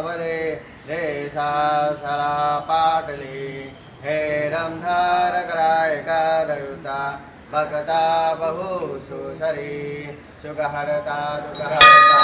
वरे रेसा सला पाटली हे रंधार कराय करयुता भक्ता बहु सुसरी सुखहरता दुखहरता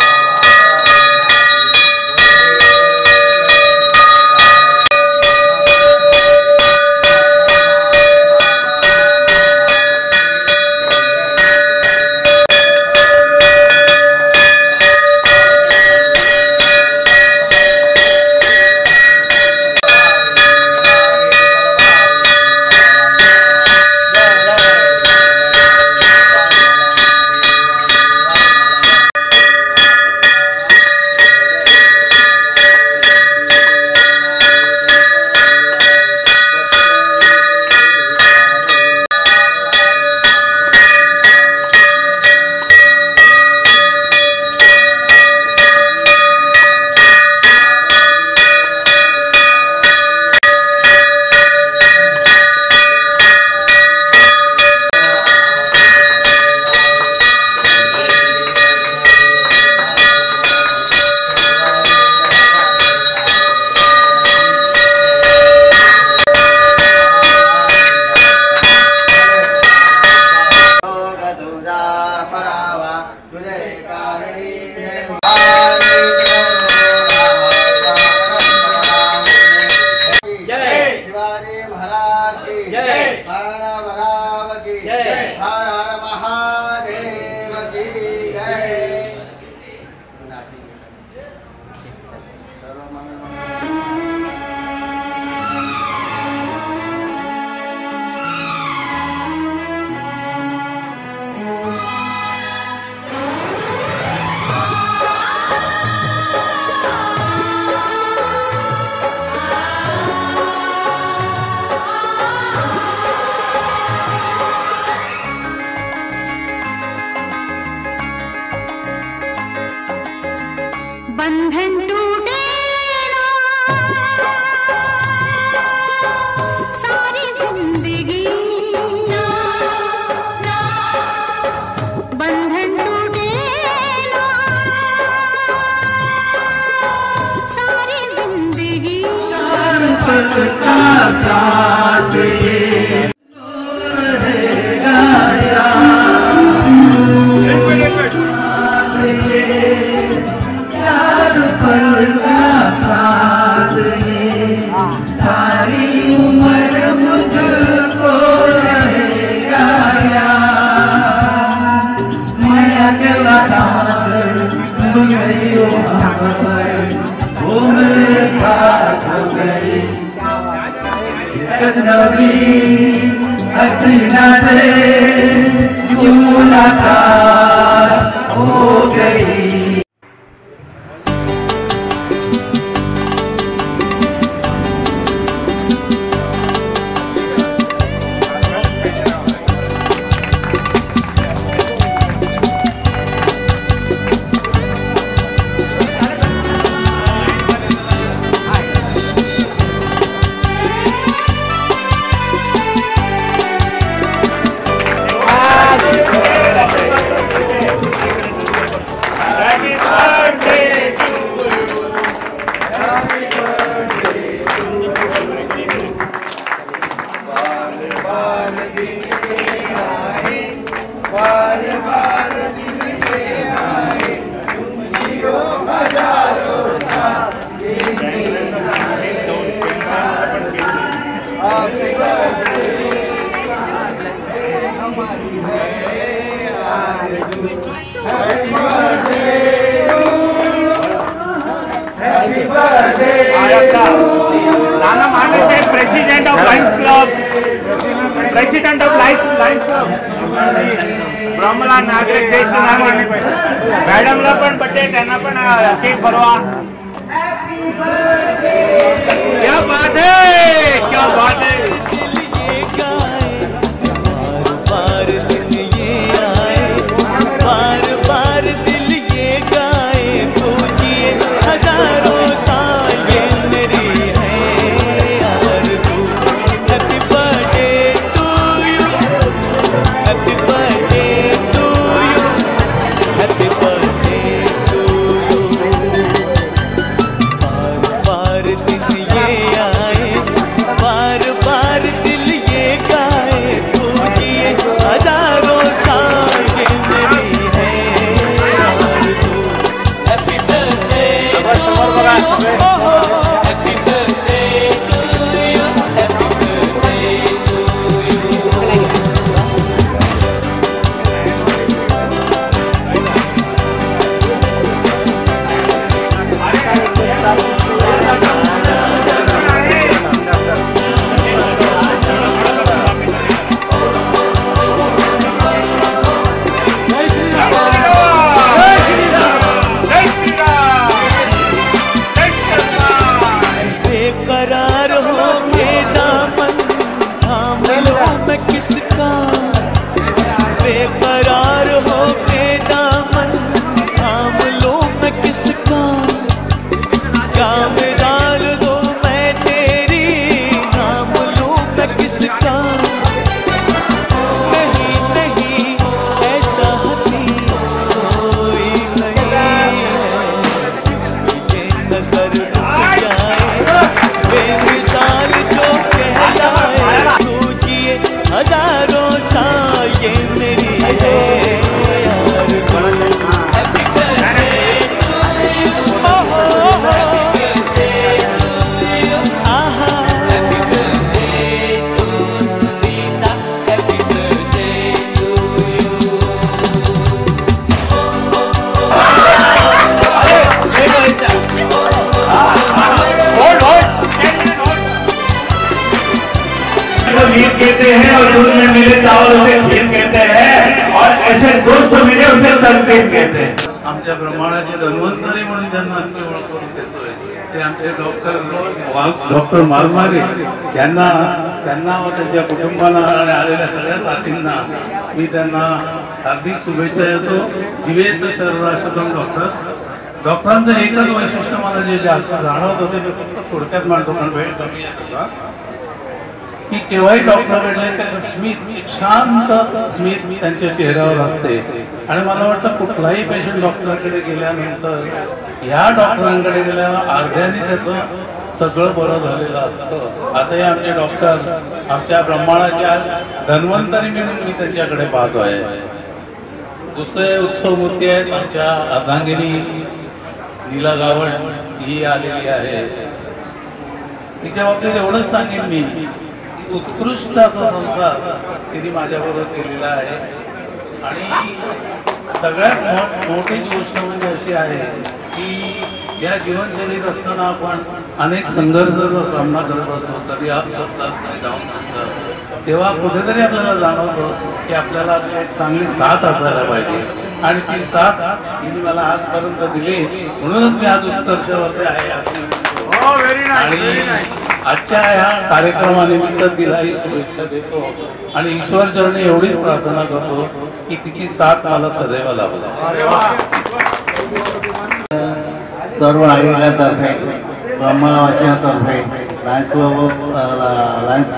हसीना से यूं मुलाकात हो गई। President of Lions Club, President of Lions Club, ब्रह्मला नागरिक ज्येष्ठ नागरिक मॅडमला पण बड्डे त्यांना पण केक भरवा। क्या बात है, क्या बात है। मिसाल दो मैं तेरी, नाम लूं मैं किसका। नहीं नहीं ऐसा हंसी कोई नहीं है, मुझे नजर रुक जाए बेमिसाल जो कहलाए। तुझे हजारों साल ये मेरी है खीर कहते हैं और दूध में मिले चावल उसे खीर कहते हैं, और ऐसे दोस्त मिले उसे तलतीन कहते हैं। आमच्या ब्रह्मांडाचे धन्वंतरी म्हणून त्यांना आम्ही ओळख करून देतोय ते आमचे डॉक्टर मारमारे त्यांना व त्यांच्या कुटुंबाला आणि आलेल्या सगळ्या साथींना मी त्यांना हार्दिक शुभेच्छा देतो। जीवेत शरीराशतम डॉक्टरांचं एकच वैशिष्ट्य मला जे जास्त जाणवत होते, मी फक्त थोडक्यात मांडतो कारण वेळ कमी आहे तसा, की केव्हाही डॉक्टर भेटले त्याचं स्मित, एक शांत स्मित त्यांच्या चेहऱ्यावर असते। आणि मला वाटतं कुठलाही पेशंट डॉक्टरांकडे गेल्यानंतर ह्या डॉक्टरांकडे गेल्यावर अर्ध्याने त्याचं सगळं बरं झालेलं असतं। असंही आमचे डॉक्टर आमच्या ब्रह्मांडाच्या धन्वंतरी म्हणून मी त्यांच्याकडे पाहतो आहे। दुसरे उत्सव मूर्ती आहेत आमच्या अर्धांगिनी नीला गावण, ही आलेली आहे। तिच्या बाबतीत एवढंच सांगेन मी, उत्कृष्ट असा संसार तिने माझ्याबरोबर केलेला आहे। आणि सगळ्यात मोठी गोष्ट म्हणजे अशी आहे की या जीवनशैलीत असताना आपण अनेक संघर्षाचा सामना करत असतो, कधी अप्स असतात, कधी डाऊन असतात, तेव्हा कुठेतरी आपल्याला जाणवतं की आपल्याला एक चांगली साथ असायला पाहिजे। आणि ती साथ तिने मला आजपर्यंत दिली, म्हणूनच मी आज उत्कर्षावरती आहे। आणि आजच्या ह्या कार्यक्रमानिमित्त तिलाही शुभेच्छा देतो आणि ईश्वर चरणी एवढीच प्रार्थना करतो की तिची साथ मला सदैव लाभो। सर्व आयोजकांतर्फे, ब्रह्मवासियांतर्फे, लायन्स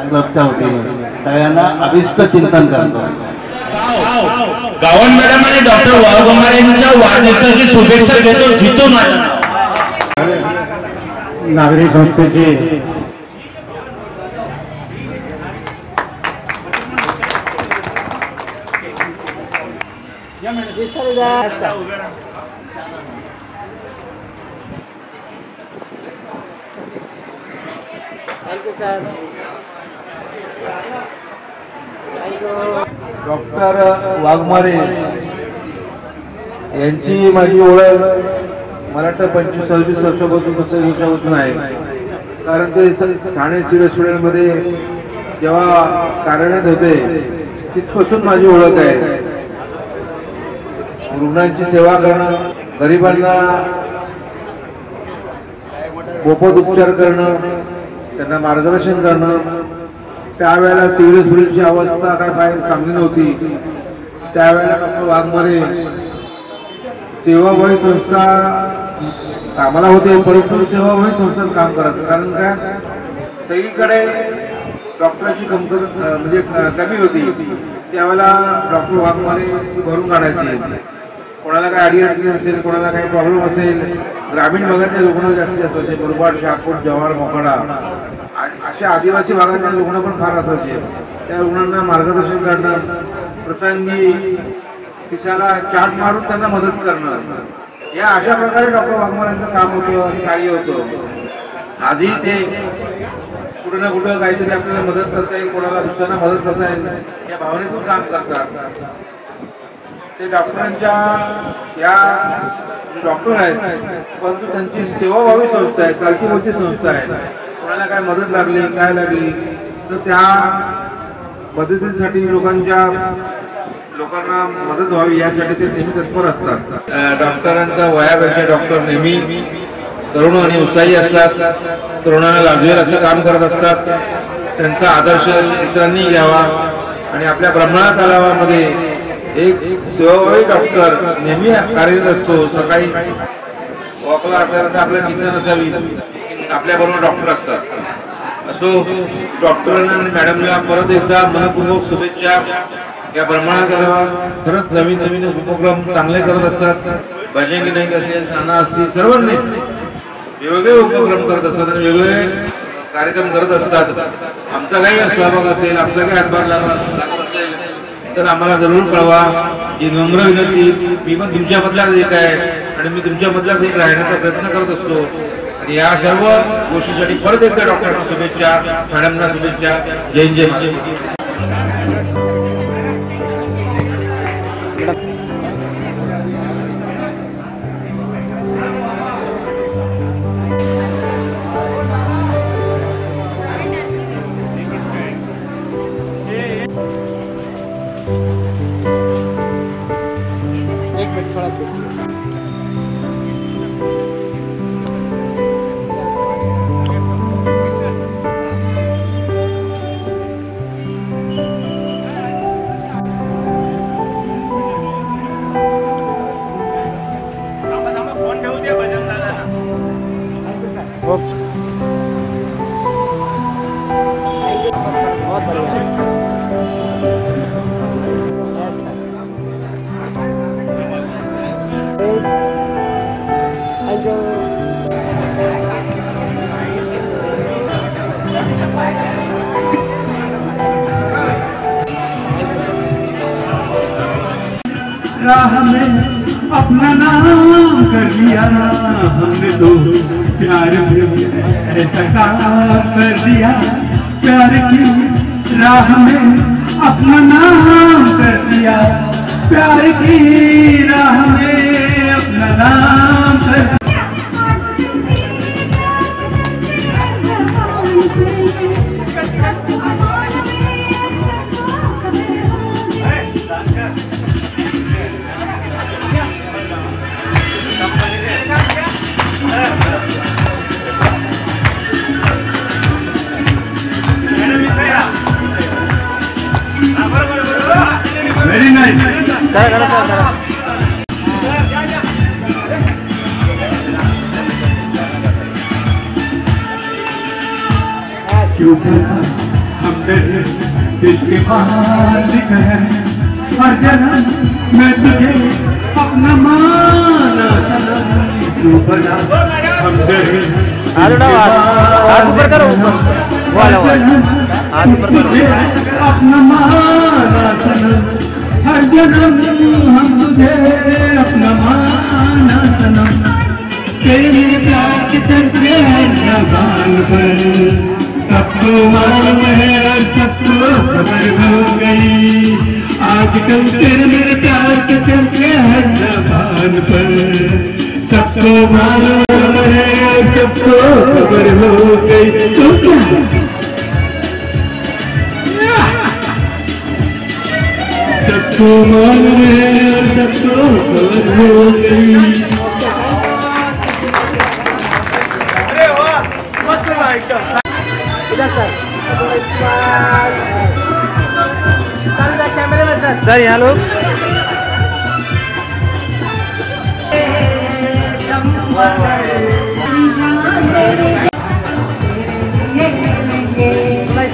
क्लबच्या वतीने सगळ्यांना अभिष्ट चिंतन करतो। गावण मॅडम आणि डॉक्टर वाघमारे यांच्या वाढदिवसाची शुभेच्छा देतो। जितो नागरी संस्थेचे डॉक्टर वाघमारे यांची माझी ओळख मला वाटतं 25-26 वर्षापासून 27 वर्षापासून आहे। कारण ते ठाणे सिव्हिल हॉस्पिटलमध्ये जेव्हा कार्यरत होते तिथपासून माझी ओळख आहे। रुग्णांची सेवा करणं, गरिबांना मोफत उपचार करणं, त्यांना मार्गदर्शन करणं। त्यावेळेला सिव्हिल हॉस्पिटलची अवस्था काय बाहेर चांगली नव्हती, त्यावेळेला डॉक्टर वाघमारे सेवाभावी संस्था कामाला होते, परंतु सेवाभावी संस्थेत काम करायचं। कारण काय सगळीकडे डॉक्टरांची कमतरता म्हणजे कमी होती, त्यावेळेला डॉक्टर वाघमारे भरून काढायची। कोणाला काय अडीअडचणी असेल, कोणाला काही प्रॉब्लेम असेल, ग्रामीण भागातले रुग्ण जास्ती असायचे, मुरबाड, शहापूर, जव्हार, मोखाडा अशा आदिवासी भागातले रुग्ण पण फार असायचे। त्या रुग्णांना मार्गदर्शन करणं, प्रसंगी खिशाला चाट मारून त्यांना मदत करणं, या अशा प्रकारे डॉक्टर वाघमारेंचं काम होतं आणि कार्य होतं। आजही ते कुठे ना कुठं काहीतरी आपल्याला मदत करता येईल, कोणाला दुसऱ्यांना मदत करता येईल या भावनेतून काम करतात। ते डॉक्टरांच्या या डॉक्टर आहेत, परंतु त्यांची सेवाभावी संस्था आहे, चालती बोलती संस्था आहे। कोणाला काय मदत लागली, काय लागली तर त्या मदतीसाठी लोकांना मदत व्हावी यासाठी ते नेहमी तत्पर असतात। डॉक्टरांचा वयापेक्षा डॉक्टर नेहमी तरुण आणि उत्साही असतात, तरुणांना लाजवेल असं काम करत असतात। त्यांचा आदर्श इतरांनी घ्यावा आणि आपल्या ब्रह्मनाथ तलावामध्ये एक सेवाभावी डॉक्टर नेहमी कार्यरत असतो। सकाळी खोकला असल्यानंतर आपल्याला चिंता नसावी, आपल्या बरोबर डॉक्टर असतात. असो, डॉक्टरांना आणि मॅडमला परत एकदा मनपूर्वक शुभेच्छा. या ब्रह्मांडाला खरंच नवीन नवीन उपक्रम चांगले करत असतात. बजरंगी नाईक असेल, नाना असतील, सर्वांनी वेगवेगळे उपक्रम करत असतात आणि वेगवेगळे कार्यक्रम करत असतात. आमचा काही सहभाग असेल, आमचा काही हातभार लागत असेल तर आम्हाला जरूर कळवा. ही नम्र विनंती. मी पण तुमच्यामधलाच एक आहे आणि मी तुमच्यामधलाच एक राहण्याचा प्रयत्न करत असतो. आणि या सर्व गोष्टीसाठी परत एकदा डॉक्टरांना शुभेच्छा, मॅडमना शुभेच्छा. जय जय महाराज. राह में अपना नाम कर लिया हमने तो, प्यार में ऐसा काम कर दिया. प्यार की राह में अपना नाम कर दिया, प्यार की राह में अपना नाम कर दिया. Very nice. क्यों हम दिल के मालिक हैं, हर जन्म मैं तुझे अपना माना सनम. क्यों बना हम दिल तुझे अपना माना सनम. हर जन्म हम तुझे अपना माना सनम. तेरे प्यार के चर्चे हैं जबान पर, सबको मालूम है और सबको खबर हो गई. आजकल तेरे मेरे प्यार के चर्चे हैं जबान पर, सबको मालूम है और सबको खबर हो गई. तो क्या सबको मालूम है और सबको खबर हो गई. सर यहाँ लोग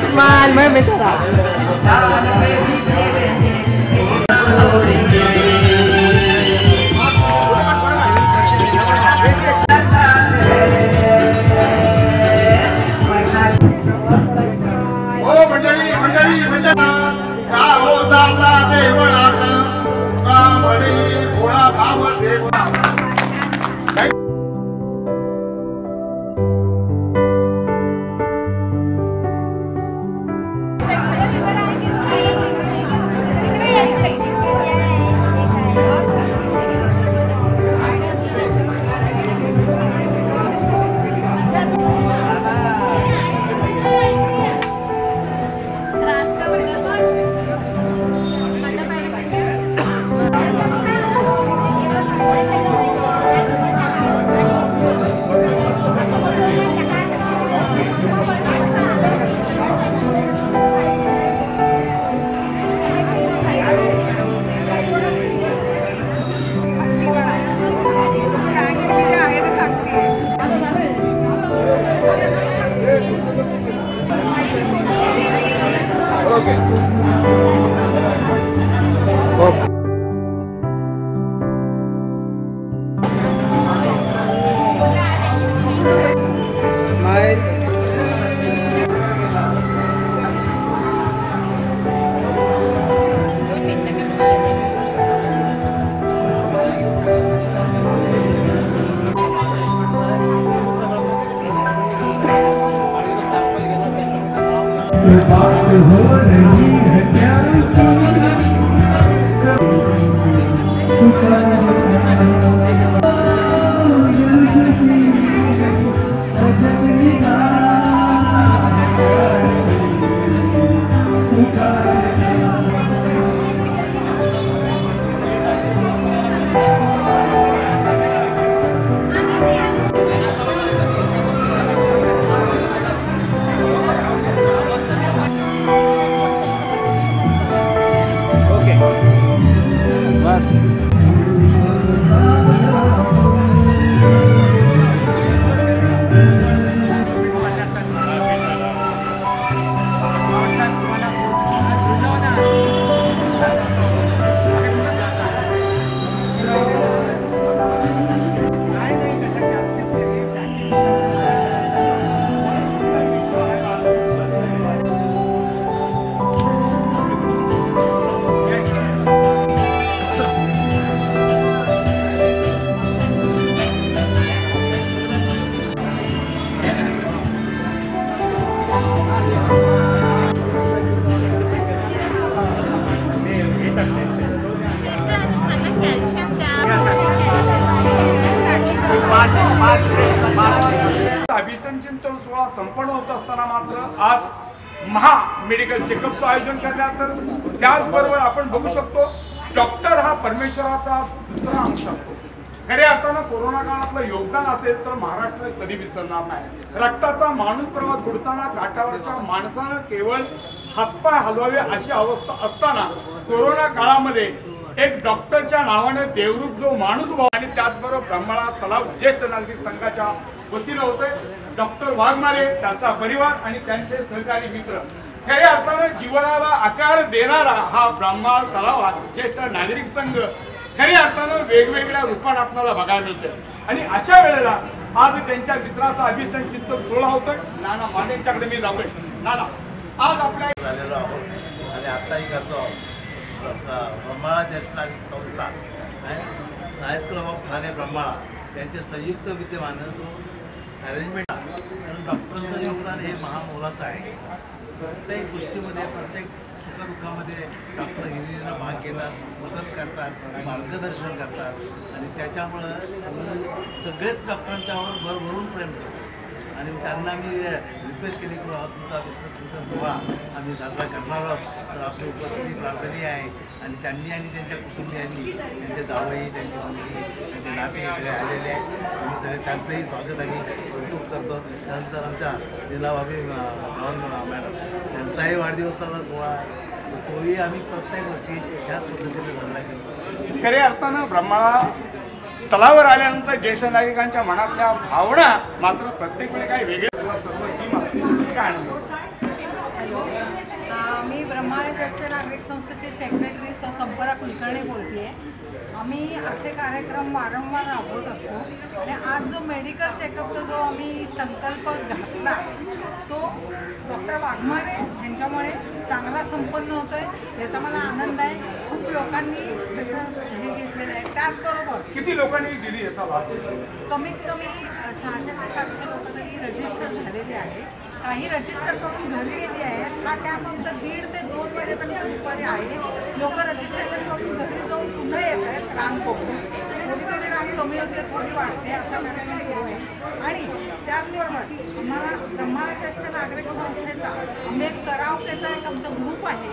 स्माइल मैं बेचारा बात हो रही है क्या अभिष्टन चिंतन सोहळा संपन्न होत असताना मात्र आज महा मेडिकल चेकअपचं आयोजन करण्यात तर त्याचबरोबर आपण बघू शकतो डॉक्टर हा परमेश्वराचा दुसरा अंश असतो. खऱ्या अर्थानं कोरोना काळातलं योगदान असेल तर महाराष्ट्र कधी विसरणार नाही. रक्ताचा माणूस प्रवास बुडताना काठावरच्या माणसानं केवळ हातपाय हलवावे अशी अवस्था असताना कोरोना काळामध्ये एक डॉक्टरच्या नावाने देवरूप जो माणूस उभा आणि त्याचबरोबर ब्रह्मळा तलाव ज्येष्ठ नागरिक संघाच्या वतीनं होते डॉक्टर वाघमारे, त्यांचा परिवार आणि त्यांचे सहकारी मित्र. खऱ्या अर्थानं जीवनाला आकार देणारा हा ब्रह्मळा तलाव ज्येष्ठ नागरिक संघ खऱ्या अर्थानं वेगवेगळ्या रूपात आपल्याला बघायला मिळते. आणि अशा वेळेला आज त्यांच्या मित्राचा अभिष्टन चिंतन सोहळा होतोय. नाना मानेच्याकडे मी जाऊय. नाना, आज आपल्या झालेलो आहोत आणि आत्ताही करतो ब्रह्मळा ज्येष्ठ नागरिक संस्था लायन्स क्लब ऑफ ठाणे ब्रह्मळा त्यांचे संयुक्त विद्यमानं जो अरेंजमेंट कारण डॉक्टरांचं योगदान हे महामोलाचं आहे. प्रत्येक गोष्टीमध्ये प्रत्येक सुखदुःखामध्ये डॉक्टर हिरिरीनं भाग घेतात, मदत करतात, मार्गदर्शन करतात आणि त्याच्यामुळं सगळेच डॉक्टरांच्यावर भरभरून प्रेम करतात. आणि त्यांना मी रिक्वेस्ट केली की तुमचा विस्तृत चिंतन सोहळा आम्ही साजरा करणार आहोत तर आपली उपस्थिती प्रार्थनीय आहे. आणि त्यांनी आणि त्यांच्या कुटुंबियांनी त्यांचे जावई, त्यांची मुलगी, त्यांचे नाते सगळे आलेले आहेत. आम्ही सगळे त्यांचंही स्वागत आणि कौतुक करतो. त्यानंतर आमच्या लीलाभाभी मॅडम त्यांचाही वाढदिवसाचा सोहळा तोही आम्ही प्रत्येक वर्षी ह्याच पद्धतीने साजरा करत असतो. खऱ्या अर्थानं ब्रह्मळा तलावर आल्यानंतर ज्येष्ठ नागरिकांच्या मनातल्या भावना मात्र प्रत्येक वेळी काही वेगळे काय मी ब्रह्मळा ज्येष्ठ नागरिक संस्थेचे सेक्रेटरी संपदा कुलकर्णी बोलते. आम्ही असे कार्यक्रम वारंवार राबवत असतो आणि आज जो मेडिकल चेकअपचा जो आम्ही संकल्प घातला तो डॉक्टर वाघमारे यांच्यामुळे चांगला संपन्न होतोय याचा मला आनंद आहे. खूप लोकांनी त्याचं हे घेतलेलं आहे. त्याचबरोबर किती लोकांनी दिली याचा लाभ? कमीत कमी 600 ते 700 लोक तरी रजिस्टर झालेले आहे. काही रजिस्टर करून घरी गेली आहेत. हा कॅम्प आमचा 1:30 ते 2 वाजेपर्यंत दुपारी आहे. लोक रजिस्ट्रेशन करून घरी जाऊन पुन्हा येत आहेत रांग बघून. थोडी रांग कमी होते, थोडी वाढते असा कार्यक्रम सुरू आहे. आणि त्याचबरोबर आम्हाला ब्रह्मळा ज्येष्ठ नागरिक संस्थेचा आम्ही एक कराओकेचा एक आमचा ग्रुप आहे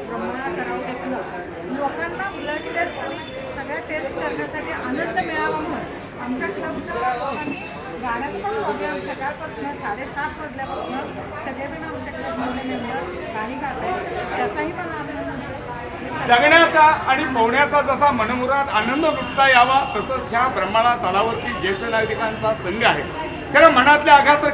ब्रह्मळा कराओके क्लब. लोकांना ब्लड टेस्ट आणि सगळ्या टेस्ट करण्यासाठी आनंद मिळावा म्हणून आमच्या क्लबच्या लोकांनी गाण्याचा पण प्रोग्राम सकाळपासून 7:30 वाजल्यापासून सगळेजण आमच्या क्लबमधले मेंबर गाणी गात आहेत. त्याचाही मला आनंद होतो. जगण्याचा आणि पोहण्याचा जसा मनमुराद आनंद लुटता यावा तसंच ह्या ब्रह्मळा तलावरती ज्येष्ठ नागरिकांचा संघ आहे. खरं मनातल्या आघात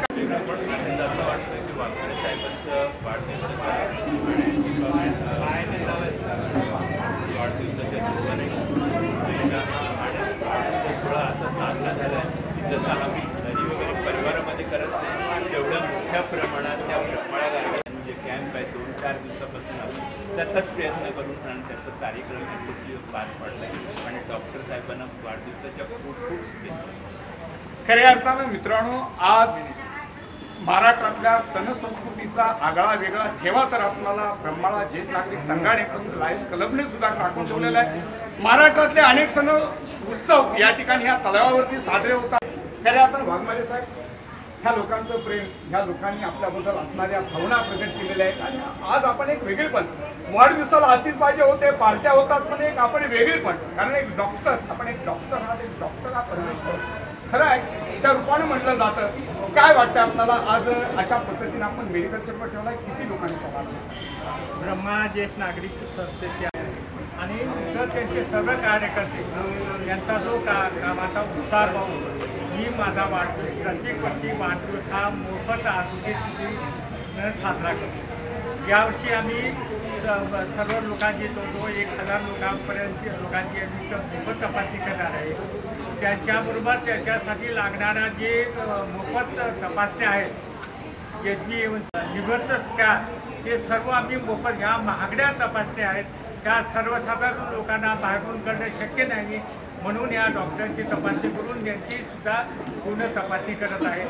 करत नाही, तेवढं मोठ्या प्रमाणात त्या ब्रह्मळा गार्डन जे कॅम्प आहे 2-4 दिवसापासून आपण सतत प्रयत्न करून आणि त्याचा कार्यक्रम यशस्वी पार पाडला आहे आणि डॉक्टर साहेबांना वाढदिवसाच्या खूप खूप शुभेच्छा. खऱ्या अर्थानं मित्रांनो, आज महाराष्ट्रातल्या सण संस्कृतीचा आगळा वेगळा ठेवा तर आपल्याला ब्रह्माळा ज्येष्ठ नागरिक संघाने लायन्स क्लबने सुद्धा टाकून ठेवलेला आहे. महाराष्ट्रातले अनेक सण उत्सव या ठिकाणी ह्या तलावावरती साजरे होतात. खऱ्या अर्थानं वाघमारे साहेब, ह्या लोकांचं प्रेम, ह्या लोकांनी आपल्याबद्दल असणाऱ्या भावना प्रकट केलेल्या आहेत आणि आज आपण एक वेगळेपण, वाढदिवसाला आधीच पाहिजे होते, पार्ट्या होतात, पण एक आपण वेगळेपण, कारण एक डॉक्टर, आपण एक डॉक्टर आहात, एक डॉक्टर हा परमेश्वर खरं आहे त्या रूपाने म्हटलं जातं. काय वाटतं आपल्याला आज अशा पद्धतीने आपण मेडिकल चेंबर ठेवला, किती लोकांनी पाहिजे? ब्रह्मा ज्येष्ठ नागरिक संस्थेचे आहे आणि तर त्यांचे सर्व कार्यकर्ते यांचा जो कामाचा उत्साह पाहून मी माझा वाढदिवस प्रत्येक वर्षी वाढदिवस हा मोफत आरोग्य शिबिर साजरा करतो. यावर्षी आम्ही सर्व लोकांची जो 1000 लोकांची आम्ही मोफत तपासणी करणार आहे. त्याच्याबरोबर त्याच्यासाठी लागणाऱ्या जे मोफत तपासण्या आहेत, लिव्हरचं स्कॅन, ते सर्व आम्ही मोफत, ह्या महागड्या तपासण्या आहेत त्या सर्वसाधारण लोकांना बाहेरून करणं शक्य नाही, म्हणून या डॉक्टरांची तपासणी करून यांची सुद्धा पूर्ण तपासणी करत आहे.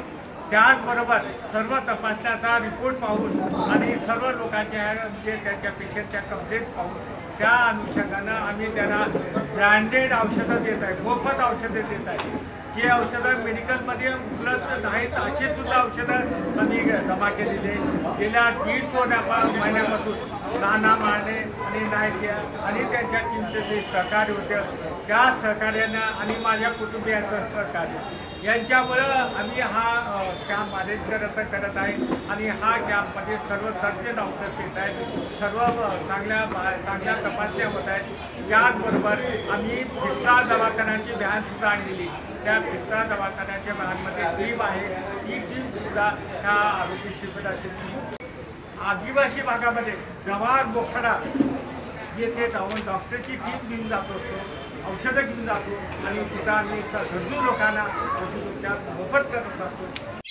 त्याचबरोबर सर्व तपासण्याचा रिपोर्ट पाहून आणि सर्व लोकांच्या म्हणजे त्याच्या पेशंटच्या कंप्लेंट पाहून त्या अनुषंगानं आम्ही त्यांना ब्रँडेड औषधं देत आहे, मोफत औषधं देत आहे. जे औषधं मेडिकलमध्ये उपलब्ध नाहीत अशी सुद्धा औषधं आम्ही जमा केलेली आहे. गेल्या 1.5 महिन्यापासून नाना माने आणि नायकिया आणि त्यांच्या टीमचं जे सहकार्य होतं त्या सहकार्यानं आणि माझ्या कुटुंबियांचं सहकार्य यांच्यामुळं आम्ही हा कॅम्प अरेंज करत आहे आणि हा कॅम्पमध्ये सर्व तज्ज्ञ डॉक्टर्स येत आहेत, सर्व चांगल्या तपासण्या होत आहेत. त्याचबरोबर आम्ही फिरता दवाखान्याची व्हॅनसुद्धा आणलेली, त्या फिरता दवाखान्याच्या व्हॅनमध्ये टीम आहे, ती टीमसुद्धा ह्या आरोग्य शिबिराची टीम आदिवासी भागामध्ये जव्हार बोखारा येथे जाऊन डॉक्टरची टीम घेऊन जातो, औषधं घेऊन जातो आणि तिथं आम्ही गरजू लोकांना औषधोपचार मोफत करत असतो.